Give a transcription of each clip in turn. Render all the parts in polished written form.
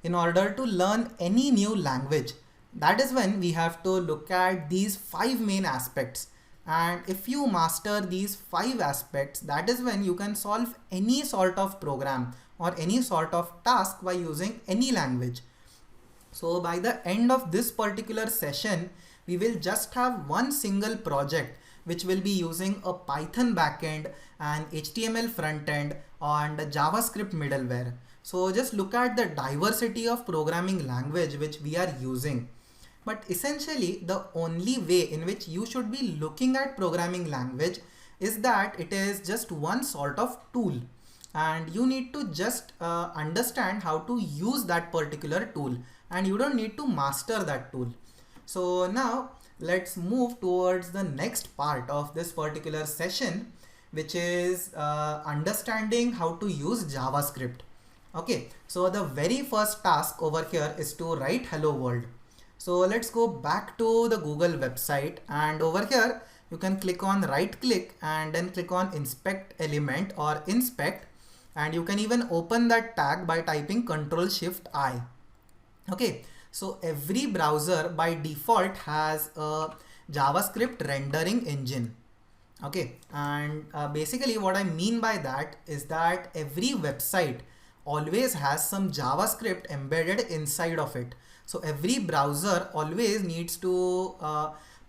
in order to learn any new language, that is when we have to look at these five main aspects. And if you master these five aspects, that is when you can solve any sort of program or any sort of task by using any language. So by the end of this particular session, we will just have one single project which will be using a Python backend, an HTML frontend, and a JavaScript middleware. So just look at the diversity of programming language which we are using. But essentially, the only way in which you should be looking at programming language is that it is just one sort of tool, and you need to just understand how to use that particular tool, and you don't need to master that tool. So now let's move towards the next part of this particular session, which is understanding how to use JavaScript. Okay, so the very first task over here is to write hello world. So let's go back to the Google website, and over here you can click on right click and then click on inspect element or inspect, and you can even open that tag by typing Ctrl Shift I. Okay, so every browser by default has a JavaScript rendering engine. Okay, and basically what I mean by that is that every website always has some JavaScript embedded inside of it. So every browser always needs to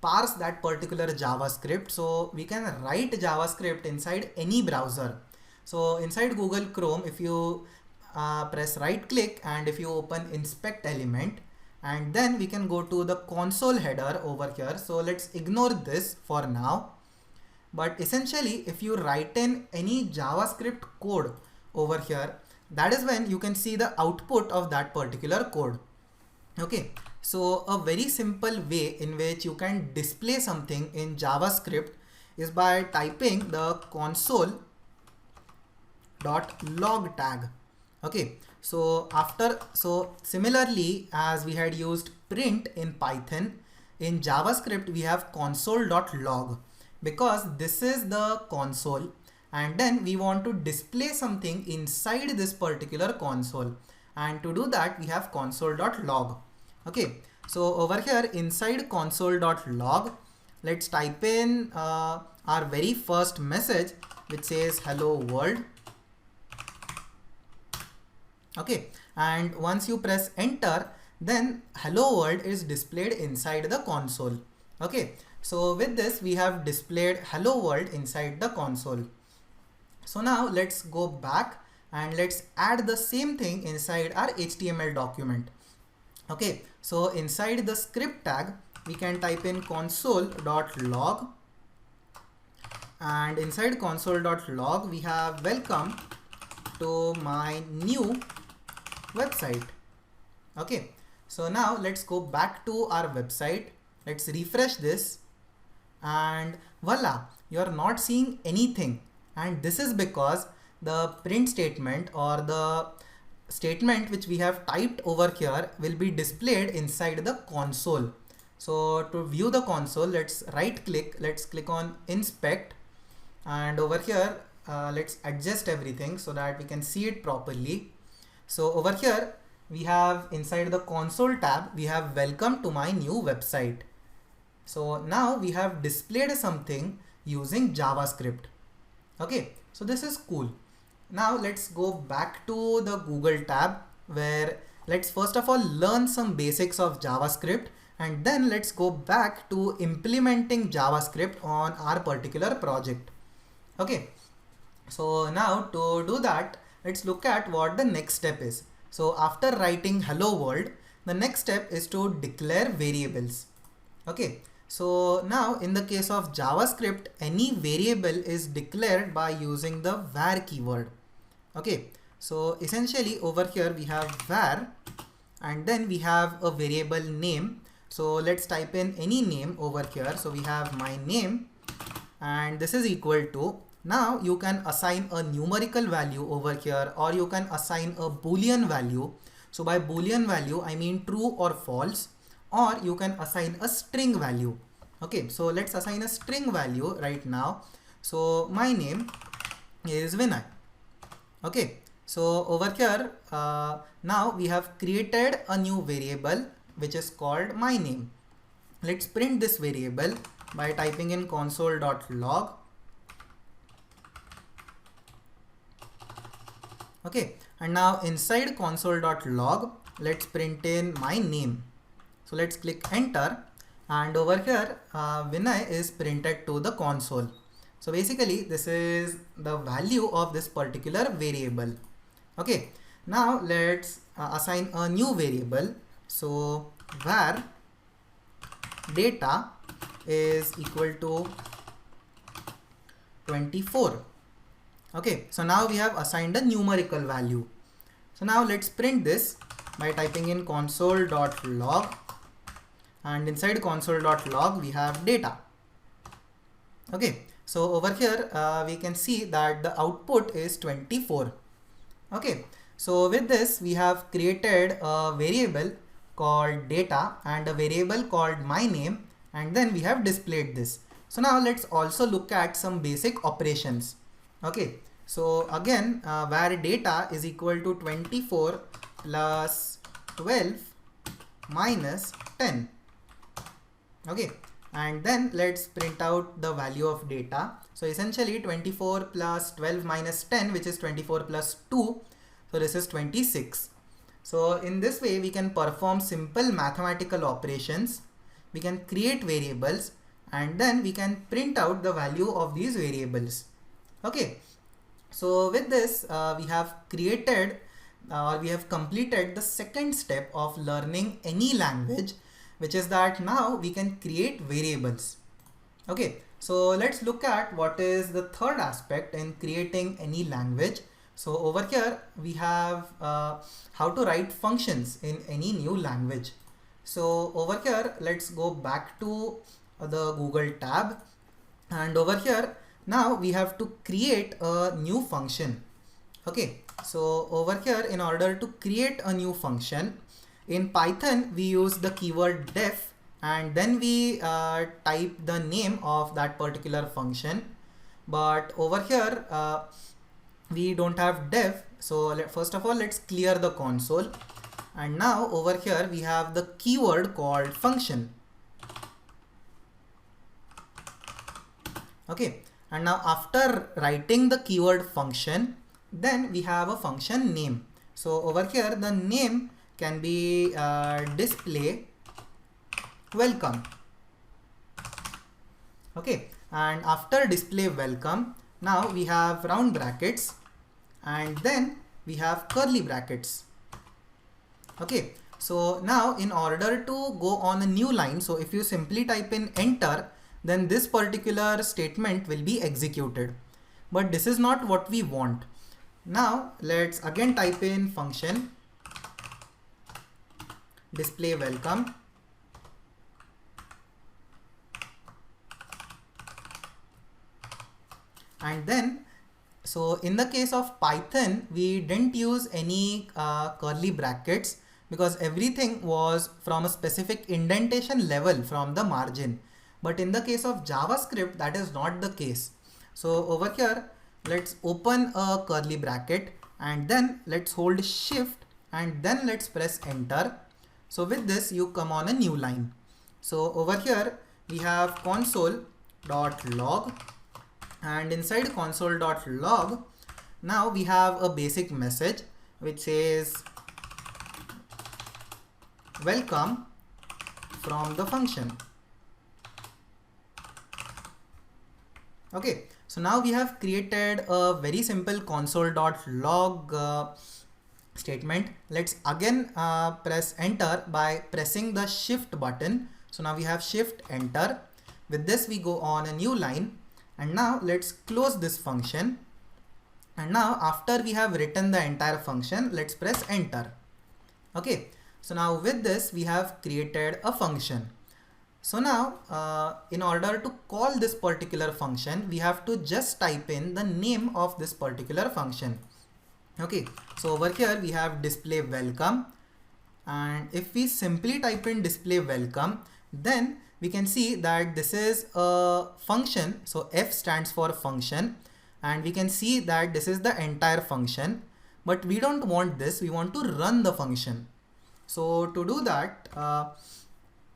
parse that particular JavaScript. So we can write JavaScript inside any browser. So inside Google Chrome, if you press right click and if you open inspect element, and then we can go to the console header over here. So let's ignore this for now. But essentially, if you write in any JavaScript code over here, that is when you can see the output of that particular code. Okay, so a very simple way in which you can display something in JavaScript is by typing the console.log tag. Okay, so similarly as we had used print in Python, in JavaScript we have console.log, because this is the console, and then we want to display something inside this particular console, and to do that we have console.log. Okay, so over here inside console.log, let's type in our very first message, which says hello world. Okay, and once you press enter, then hello world is displayed inside the console. Okay, so with this we have displayed hello world inside the console. So now let's go back and let's add the same thing inside our HTML document. Okay, so inside the script tag we can type in console.log, and inside console.log we have welcome to my new website. Okay, so now let's go back to our website. Let's refresh this, and voila, you're not seeing anything. And this is because the print statement or the statement which we have typed over here will be displayed inside the console. So to view the console, let's right click, let's click on inspect, and over here let's adjust everything so that we can see it properly. So over here we have inside the console tab, we have welcome to my new website. So now we have displayed something using JavaScript. Okay, so this is cool. Now let's go back to the Google tab, where let's first of all learn some basics of JavaScript, and then let's go back to implementing JavaScript on our particular project. Okay, so now to do that, let's look at what the next step is. So after writing hello world, the next step is to declare variables. Okay, so now in the case of JavaScript, any variable is declared by using the var keyword. Okay, so essentially over here we have var, and then we have a variable name. So let's type in any name over here. So we have my name, and this is equal to, now you can assign a numerical value over here, or you can assign a Boolean value. So by Boolean value I mean true or false, or you can assign a string value. Okay, so let's assign a string value right now. So my name is Vinay. Okay, So over here, now we have created a new variable which is called my name. Let's print this variable by typing in console.log. Okay, and now inside console.log, let's print in my name. So let's click enter, and over here Vinay is printed to the console. So basically this is the value of this particular variable. Okay, now let's assign a new variable. So var data is equal to 24. Okay, so now we have assigned a numerical value. So now let's print this by typing in console.log, and inside console.log we have data. Okay, so over here we can see that the output is 24. Okay, so with this we have created a variable called data and a variable called my name, and then we have displayed this. So now let's also look at some basic operations. Okay, so again var data is equal to 24 plus 12 minus 10. Okay, and then let's print out the value of data. So essentially 24 plus 12 minus 10, which is 24 plus 2. So this is 26. So in this way we can perform simple mathematical operations. We can create variables and then we can print out the value of these variables. Okay, so with this we have created or we have completed the second step of learning any language, which is that now we can create variables. Okay, so let's look at what is the third aspect in creating any language. So over here we have how to write functions in any new language. So over here let's go back to the Google tab, and over here now we have to create a new function. Okay, so over here in order to create a new function in Python we use the keyword def, and then we type the name of that particular function. But over here we don't have def, so first of all let's clear the console, and now over here we have the keyword called function. Okay, and now after writing the keyword function, then we have a function name. So over here the name can be display welcome. Okay, and after display welcome, now we have round brackets and then we have curly brackets. Okay, so now in order to go on a new line, so if you simply type in enter, then this particular statement will be executed. But this is not what we want. Now let's again type in function display welcome, and then so in the case of Python we didn't use any curly brackets because everything was from a specific indentation level from the margin. But in the case of JavaScript that is not the case. So over here let's open a curly bracket and then let's hold shift and then let's press enter. So with this you come on a new line. So over here we have console.log, and inside console.log now we have a basic message which says welcome from the function. Okay, so now we have created a very simple console.log statement. Let's again press enter by pressing the shift button. So now we have shift enter. With this we go on a new line, and now let's close this function. And now after we have written the entire function, let's press enter. Okay, so now with this we have created a function. So now in order to call this particular function, we have to just type in the name of this particular function. Okay, so over here we have display welcome, and if we simply type in display welcome, then we can see that this is a function. So F stands for function, and we can see that this is the entire function. but we don't want this, we want to run the function. So to do that,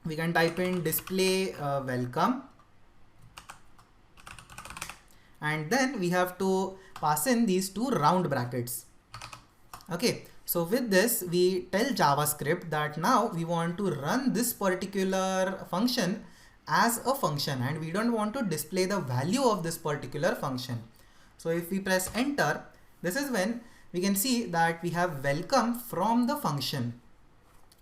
we can type in display welcome, and then we have to pass in these two round brackets. Okay, so with this we tell JavaScript that now we want to run this particular function as a function, and we don't want to display the value of this particular function. So if we press enter, this is when we can see that we have welcome from the function.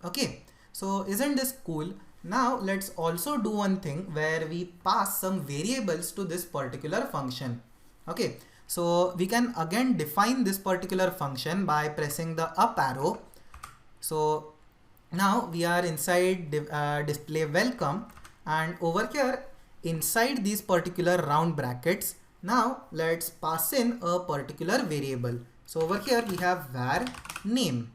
Okay, so isn't this cool? Now let's also do one thing where we pass some variables to this particular function. Okay, so we can again define this particular function by pressing the up arrow. So now we are inside display welcome, and over here inside these particular round brackets, now let's pass in a particular variable. So over here we have var name.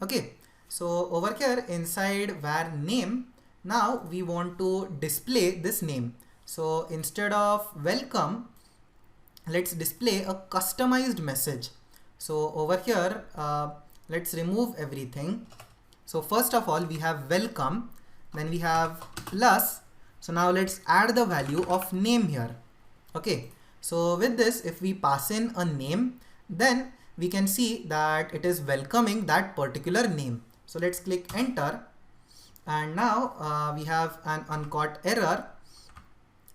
Okay, so over here inside var name, now we want to display this name. So instead of welcome, let's display a customized message. So over here, let's remove everything. So first of all, we have welcome, then we have plus. So now let's add the value of name here. Okay, so with this, if we pass in a name, then we can see that it is welcoming that particular name. So let's click enter, and now we have an uncaught error.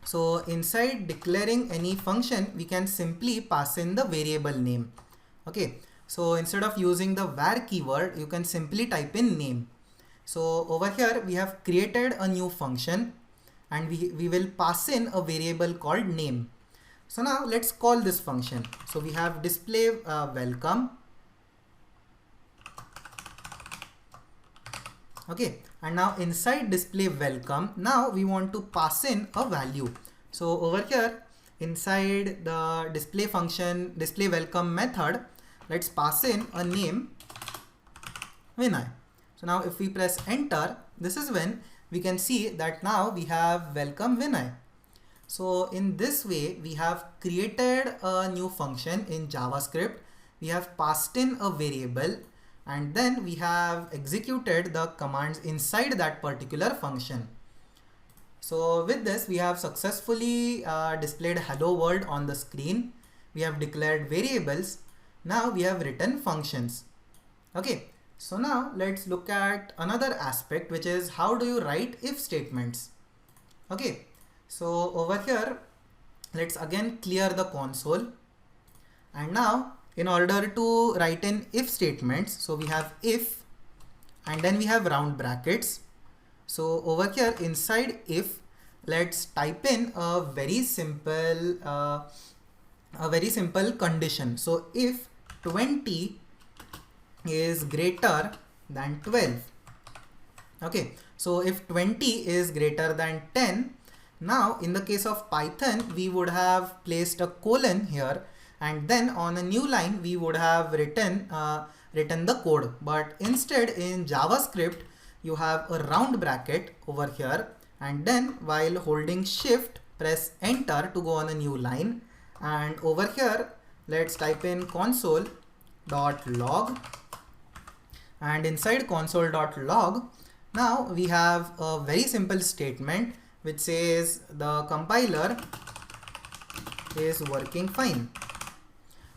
So inside declaring any function, we can simply pass in the variable name. Okay, so instead of using the var keyword, you can simply type in name. So over here we have created a new function, and we will pass in a variable called name. So now let's call this function. So we have display welcome. Okay, and now inside display welcome, now we want to pass in a value. So over here inside the display function, display welcome method, let's pass in a name, Vinay. So now if we press enter, this is when we can see that now we have welcome Vinay. So in this way, we have created a new function in JavaScript. We have passed in a variable, and then we have executed the commands inside that particular function. So with this, we have successfully displayed hello world on the screen. We have declared variables. Now we have written functions. Okay, so now let's look at another aspect, which is how do you write if statements. Okay, so over here, let's again clear the console. And now in order to write in if statements, so we have if, and then we have round brackets. So over here inside if, let's type in a very simple condition. So if 20 is greater than 12. Okay, so if 20 is greater than 10, now in the case of Python, we would have placed a colon here, and then on a new line we would have written the code. But instead in JavaScript, you have a round bracket over here, and then while holding shift, press enter to go on a new line. And over here, let's type in console.log, and inside console.log, now we have a very simple statement which says the compiler is working fine.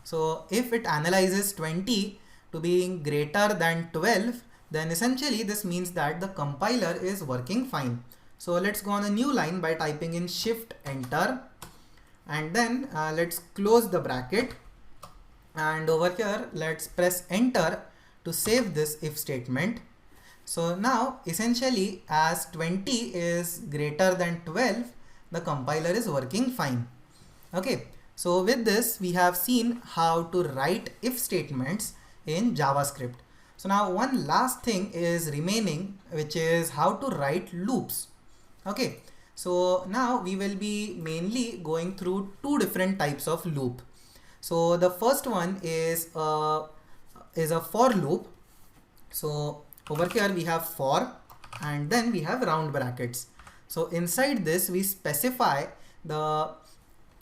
So if it analyzes 20 to being greater than 12, then essentially this means that the compiler is working fine. So let's go on a new line by typing in shift enter, and then let's close the bracket, and over here let's press enter to save this if statement. So now essentially as 20 is greater than 12, the compiler is working fine. Okay, so with this we have seen how to write if statements in JavaScript. So now one last thing is remaining, which is how to write loops. Okay, so now we will be mainly going through two different types of loop. So the first one is a for loop. So over here we have for, and then we have round brackets. So inside this we specify the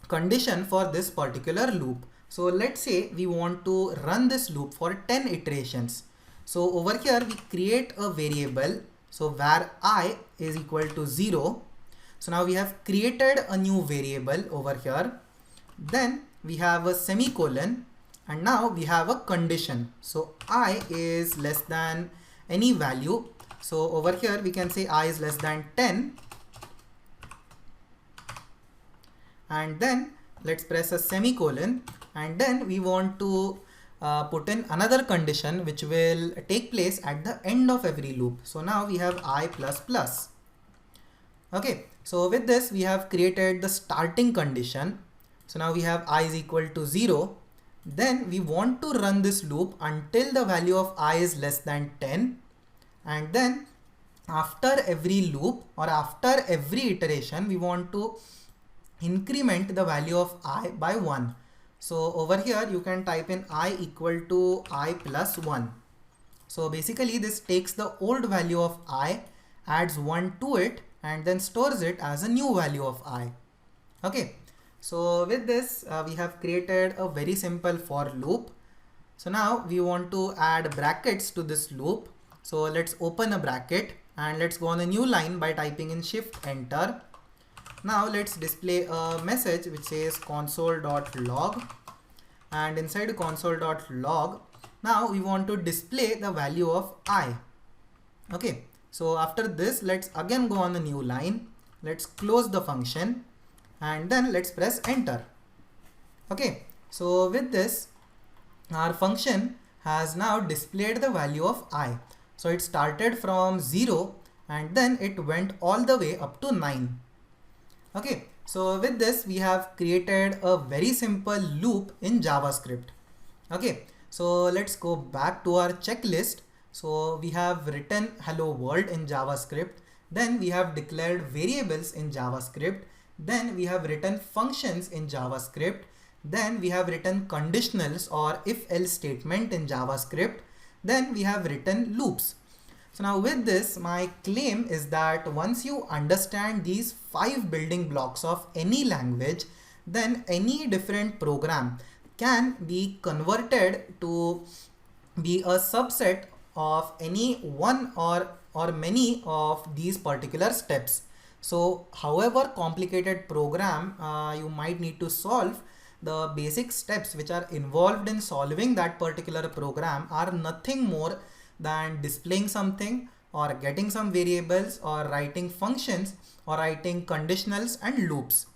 condition for this particular loop. So let's say we want to run this loop for 10 iterations. So over here we create a variable, so where I is equal to 0. So now we have created a new variable over here. Then we have a semicolon, and now we have a condition. So I is less than any value. So over here we can say I is less than 10. And then let's press a semicolon, and then we want to put in another condition which will take place at the end of every loop. So now we have I plus plus. Okay, so with this we have created the starting condition. So now we have I is equal to 0. Then we want to run this loop until the value of I is less than 10. And then after every loop or after every iteration, we want to increment the value of I by 1. So over here you can type in I equal to I plus 1. So basically this takes the old value of I, adds 1 to it, and then stores it as a new value of I. Okay. So with this, we have created a very simple for loop. So now we want to add brackets to this loop. So let's open a bracket and let's go on a new line by typing in Shift Enter. Now let's display a message which says console.log, and inside console.log, now we want to display the value of I. Okay. So after this, let's again go on a new line. Let's close the function. And then let's press enter. Okay, so with this, our function has now displayed the value of I. So it started from 0 and then it went all the way up to 9. Okay, so with this we have created a very simple loop in JavaScript. Okay, so let's go back to our checklist. So we have written hello world in JavaScript. Then we have declared variables in JavaScript. Then we have written functions in JavaScript. Then we have written conditionals or if-else statement in JavaScript. Then we have written loops. So now with this, my claim is that once you understand these 5 building blocks of any language, then any different program can be converted to be a subset of any one or many of these particular steps. So however complicated program you might need to solve, the basic steps which are involved in solving that particular program are nothing more than displaying something or getting some variables or writing functions or writing conditionals and loops.